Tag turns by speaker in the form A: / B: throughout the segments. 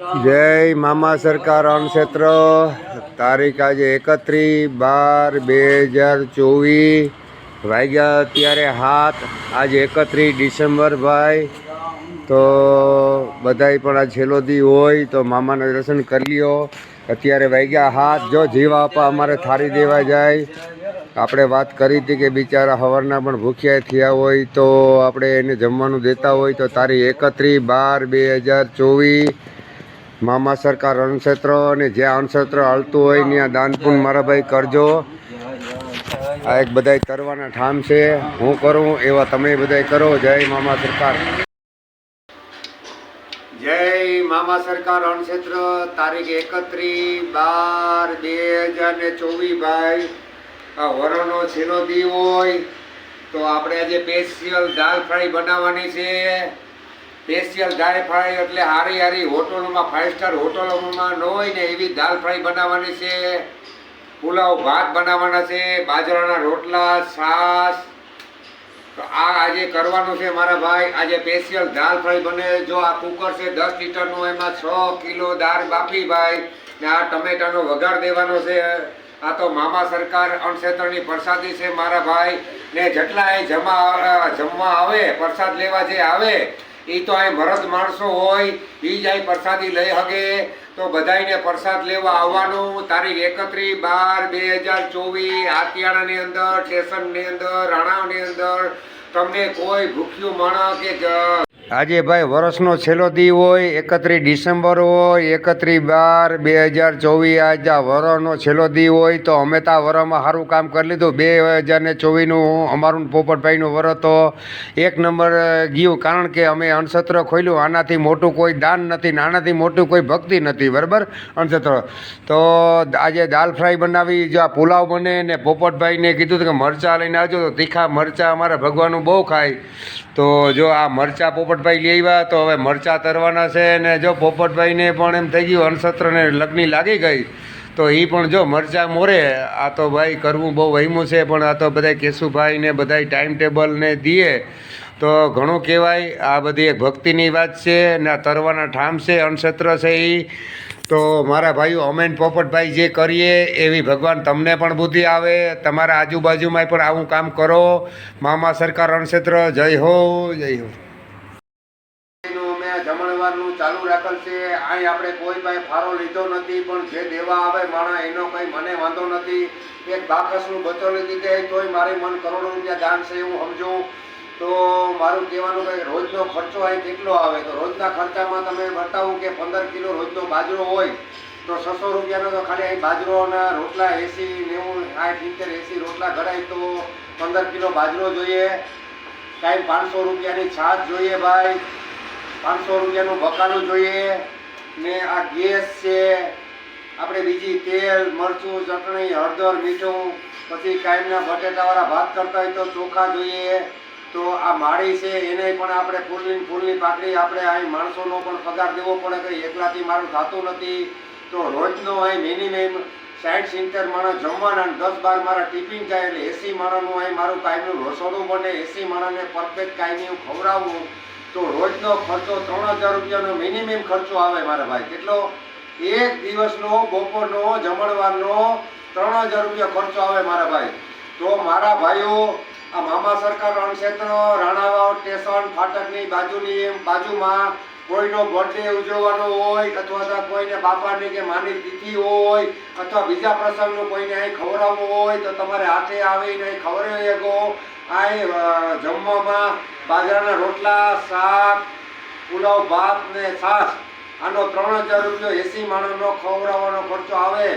A: જય મામા સરકાર અણક્ષેત્ર. તારીખ આજે 31/12/2024. વાગ્યા અત્યારે 7. આજે 31 ડિસેમ્બર ભાઈ. તો બધાય પણ આ છેલ્લો દી હોય તો મામાના દર્શન કરી લ્યો. અત્યારે વાગ્યા 7. જો જીવા આપા અમારે થાળી દેવા જાય. આપણે વાત કરી હતી કે બિચારા સવારના પણ ભૂખ્યા થયા હોય તો આપણે એને જમવાનું દેતા હોય તો તારીખ 31/12/2024 મામા સરકાર અણક્ષેત્ર. અને જ્યાં અણક્ષેત્ર હાલતું હોય ત્યાં દાનપુન મારા ભાઈ કરજો. આ એક બધાય કરવાના ઠામ છે. હું કરું એવા તમે બધાય કરો. જય મામા સરકાર. જય મામા સરકાર અણક્ષેત્ર. તારીખ 31/12/2024 ભાઈ. આ વરોનો છેલ્લો દી હોય તો આપણે આજે સ્પેશિયલ દાલ ફ્રાય બનાવવાની છે. સ્પેશિયલ દાળ ફ્રાય એટલે હારી હારી હોટલોમાં 5 સ્ટાર હોટલોમાં ન હોય ને એવી દાલ ફ્રાય બનાવવાની છે. પુલાવ ભાત બનાવવાના છે, બાજરાના રોટલા, છાશ. તો આ આજે કરવાનું છે મારા ભાઈ. આજે સ્પેશિયલ દાલ ફ્રાય બને. જો આ કુકર છે 10 લીટરનું, એમાં 6 કિલો દાળ બાફી ભાઈ ને આ ટમેટાનો વઘાર દેવાનો છે. આ તો મામા સરકાર અણક્ષેત્રની પ્રસાદી છે મારા ભાઈ. ને જેટલા અહીં જમવા આવે, પ્રસાદ લેવા જે આવે એ તો અહીં મરદ માણસો હોય, એ જ અહીં પ્રસાદી લઈ શકે. તો બધાને પ્રસાદ લેવા આવવાનું. તારીખ 31/12/2024 આતિયાણાની અંદર, સ્ટેશનની અંદર, રાણાવની અંદર. તમને કોઈ ભૂખ્યું માણસ કે આજે ભાઈ વર્ષનો છેલ્લો દી હોય, 31 ડિસેમ્બર હોય, 31/12/2024 આજ આ વરસનો છેલ્લો દી હોય. તો અમે તો આ વરમાં સારું કામ કરી લીધું. 2024નું અમારું પોપટભાઈનું વર તો 1 નંબર ગયું. કારણ કે અમે અણક્ષેત્ર ખોલ્યું. આનાથી મોટું કોઈ દાન નથી ને આનાથી મોટું કોઈ ભક્તિ નથી, બરાબર. અણક્ષેત્ર તો આજે દાલ ફ્રાય બનાવી. જો આ પુલાવ બને ને પોપટભાઈને કીધું કે મરચાં લઈને આવજો. તો તીખા મરચાં અમારા ભગવાનનું બહુ ખાય. તો જો આ મરચાં પોપટભાઈ લઈ આવ્યા. તો હવે મરચાં તરવાના છે. ને જો પોપટભાઈને પણ એમ થઈ ગયું અણક્ષેત્રને લગ્ની લાગી ગઈ તો એ પણ જો મરચાં મોરે. આ તો ભાઈ કરવું બહુ વહેમું છે. પણ આ તો બધા કેશુભાઈ ને બધા ટાઈમ ટેબલ ને દીએ તો ઘણું કહેવાય. આ બધી એક ભક્તિની વાત છે ને આ તરવાના ઠામ છે અણક્ષેત્ર છે એ. તો મારા ભાઈઓ અમે પોપટભાઈ જે કરીએ એવી ભગવાન તમને પણ બુદ્ધિ આવે. તમારા આજુબાજુમાં પણ આવું કામ કરો. મામા સરકાર અણક્ષેત્ર. જય હો, જય હો. અમે જમણવારનું ચાલુ રાખેલ છે. અહીં આપણે કોઈ પાસે ફાળો લીધો નથી, પણ જે દેવા આવે માણસ એનો કંઈ મને વાંધો નથી. એક બાકસનું બચો લીધી કે તોય મારી મન કરોડો રૂપિયા દાન છે એવું સમજો. તો મારું કહેવાનું કે રોજનો ખર્ચો અહીં કેટલો આવે. તો રોજના ખર્ચામાં તમે બતાવું કે 15 કિલો રોજનો બાજરો હોય તો 600 રૂપિયાનો તો ખાલી અહીં બાજરોના રોટલા 80, 90, 60, 70, 80 રોટલા ઘડાય તો 15 કિલો બાજરો જોઈએ. કાંઈ 500 રૂપિયાની છાશ જોઈએ ભાઈ, 500 રૂપિયાનું બકાલું જોઈએ. ને આ ગેસ છે, આપણે બીજી તેલ, મરચું, ચટણી, હળદર, મીઠું. પછી કાયમના બટેટાવાળા ભાત કરતા હોય તો ચોખા જોઈએ. તો આ માળી છે એને પણ આપણે ફૂલની પાકડી આપણે અહીં માણસોનો પણ પગાર દેવો પડે. કે એકલાથી મારું થતું નથી. તો રોજનો અહીં મિનિમમ 60-70 માણસ જમવાના, 10-12 મારા ટિફિન જાય એટલે 80 માણસનું અહીં મારું કાયમનું રસોડું બને. 80 માણસને પરફેક્ટ કાયમી હું ખવડાવું. તો રોજનો ખર્ચો 3000 રૂપિયાનો મિનિમમ ખર્ચો આવે મારા ભાઈ. કેટલો? એક દિવસનો બપોરનો જમણવારનો 3000 રૂપિયા ખર્ચો આવે મારા ભાઈ. તો મારા ભાઈઓ આ મામા સરકાર અણક્ષેત્ર રાણાવાવ સ્ટેશન ફાટકની બાજુમાં કોઈનો બર્થડે ઉજવવાનો હોય અથવા તો કોઈને બાપાની કે માની તિથિ હોય અથવા બીજા પ્રસંગનું કોઈને અહીં ખવડાવવું હોય તો તમારે હાથે આવીને અહીં ખવડાવી શકો. અહીં જમવામાં બાજરાના રોટલા, શાક, પુલાવ ભાત ને છાશ. આનો 3000 રૂપિયો 80 માણસનો ખવડાવવાનો ખર્ચો આવે.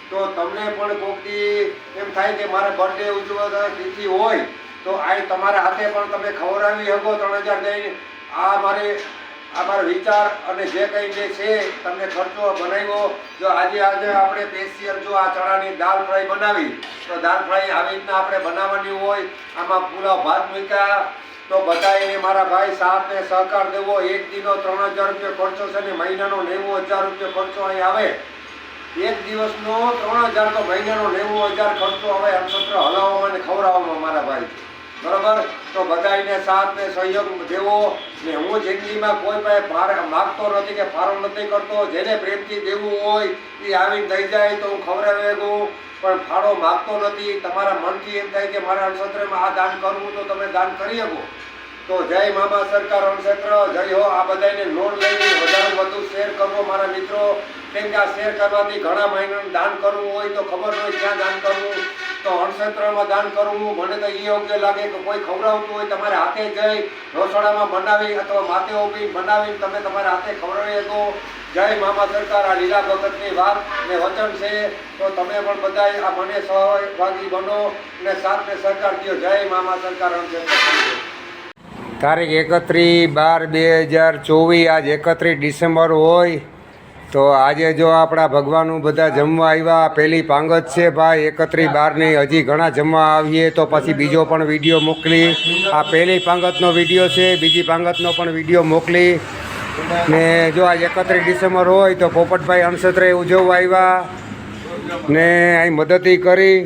A: તો તમને પણ કોકથી એમ થાય કે મારે બર્થડે ઉજવવા તિથિ હોય તો આ તમારા હાથે પણ તમે ખવડાવી શકો 3000 દઈને. આ મારો વિચાર અને જે કંઈ જે છે તમને ખર્ચો બનાવ્યો. જો આજે આપણે સ્પેશિયલ જો આ ચણાની દાલ ફ્રાય બનાવી તો દાલ ફ્રાય આવી રીતના આપણે બનાવવાની હોય. આમાં પુલાવ ભાત મૂક્યા તો બધાને મારા ભાઈ સાથ ને સહકાર દેવો. એક દિનો 3000 રૂપિયા ખર્ચો છે ને મહિનાનો 90000 રૂપિયા ખર્ચો અહીં આવે. એક દિવસનો 3000 તો મહિનાનો 90000 ખર્ચો આવે અણક્ષેત્ર હલાવવામાં ને ખવડાવવામાં મારા ભાઈ, બરાબર. તો બધાને સાથ ને સહયોગ દેવો ને હું જિંદગીમાં કોઈ પાસે માગતો નથી કે ફાળો નથી કરતો. જેને પ્રેમથી દેવું હોય એ આવીને થઈ જાય તો હું ખવડાવી શકું, પણ ફાળો માગતો નથી. તમારા મનથી એમ થાય કે મારા અણક્ષેત્રમાં આ દાન કરવું તો તમે દાન કરી શકો. તો જય મામા સરકાર અણક્ષેત્ર, જય હો. આ બધાને નોંધ લઈને વધારે વધુ શેર કરવો મારા મિત્રો, કેમ કે આ શેર કરવાથી ઘણા મહિનાનું દાન કરવું હોય તો ખબર હોય ક્યાં દાન કરવું. તો અણક્ષેત્રમાં દાન કરવું મને તો એ યોગ્ય લાગે કે કોઈ ખવડાવતું હોય તમારે હાથે જઈ રસોડામાં બનાવી અથવા માથે ઊભી બનાવીને તમે તમારા હાથે ખવડાવી શકો. જય મામા સરકાર. આ લીલા ભગતની વાત ને વચન છે, તો તમે પણ બધા આ મને સહભાગી બનો ને સાથ ને સરકાર દો. જય મામા સરકાર અણક્ષેત્ર. તારીખ 31/12/2024, આજ 31 ડિસેમ્બર હોય. તો આજે જો આપણા ભગવાનનું બધા જમવા આવ્યા, પહેલી પાંગત છે ભાઈ 31/12ની. હજી ઘણા જમવા આવીએ તો પછી બીજો પણ વિડીયો મોકલી. આ પહેલી પાંગતનો વિડીયો છે, બીજી પાંગતનો પણ વિડીયો મોકલી. ને જો આજ 31 ડિસેમ્બર હોય તો પોપટભાઈ અણક્ષેત્રે ઉજવવા આવ્યા ને અહીં મદદી કરી.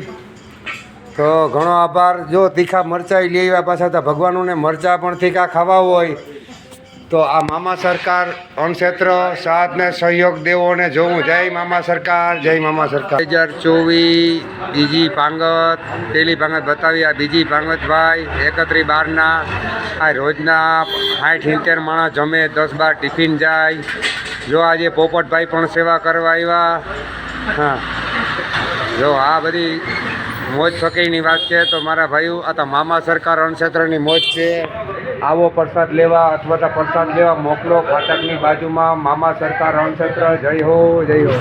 A: તો ઘણો આભાર. જો તીખા મરચાં લઈ આવ્યા પાછા, તો ભગવાનોને મરચાં પણ તીખા ખાવા હોય તો આ મામા સરકાર અણક્ષેત્ર સાથ ને સહયોગ દેવો ને જોવું. જય મામા સરકાર, જય મામા સરકાર. 2024 બીજી પાંગત, પહેલી પાંગત બતાવી. આ બીજી પાંગત ભાઈ 31/12ના. આ રોજના 60-70 માણસ જમે, 10-12 ટિફિન જાય. જો આજે પોપટભાઈ પણ સેવા કરવા આવ્યા. હા, જો આ બધી મોજ ફકીની વાત છે. તો મારા ભાઈઓ, આ તો મામા સરકાર અણક્ષેત્રની મોજ છે. આવો પ્રસાદ લેવા અથવા તો પ્રસાદ લેવા મોકલો. ફાટકની બાજુમાં મામા સરકાર અણક્ષેત્ર. જય હો, જય હો.